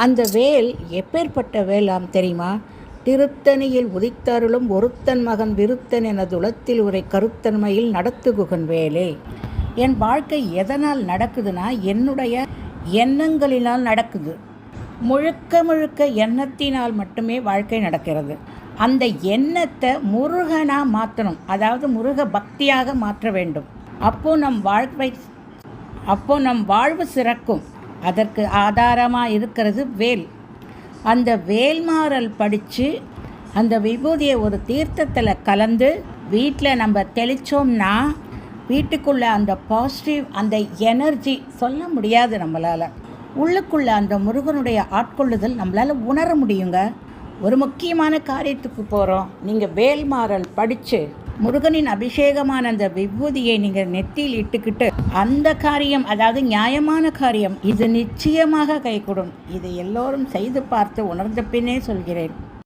அந்த வேல் எப்பேற்பட்ட வேலாம் தெரியுமா? திருத்தணியில் உதித்தருளும் ஒருத்தன் மகன் விருத்தன் என துளத்தில் உரை கருத்தன்மையில் நடத்துகுகன் வேலே. என் வாழ்க்கை எதனால் நடக்குதுன்னா என்னுடைய எண்ணங்களினால் நடக்குது. முழுக்க முழுக்க எண்ணத்தினால் மட்டுமே வாழ்க்கை நடக்கிறது. அந்த எண்ணத்தை முருகனாக மாற்றணும், அதாவது முருக பக்தியாக மாற்ற வேண்டும். அப்போ நம் வாழ்வு சிறக்கும். அதற்கு ஆதாரமாக இருக்கிறது வேல். அந்த வேல்மாறல் படித்து அந்த விபூதியை ஒரு தீர்த்தத்தில் கலந்து வீட்டில் நம்ம தெளித்தோம்னா வீட்டுக்குள்ளே அந்த பாசிட்டிவ், அந்த எனர்ஜி சொல்ல முடியாது. நம்மளால் உள்ளுக்குள்ளே அந்த முருகனுடைய ஆட்கொள்ளுதல் நம்மளால் உணர முடியுங்க. ஒரு முக்கியமான காரியத்துக்கு போகிறோம், நீங்கள் வேல்மாறல் படித்து முருகனின் அபிஷேகமான அந்த விபூதியை நீங்கள் நெத்தியில் இட்டுக்கிட்டு அந்த காரியம், அதாவது நியாயமான காரியம், இது நிச்சயமாக கைகூடும். இதை எல்லோரும் செய்து பார்த்து உணர்ந்த பின்னே சொல்கிறேன்.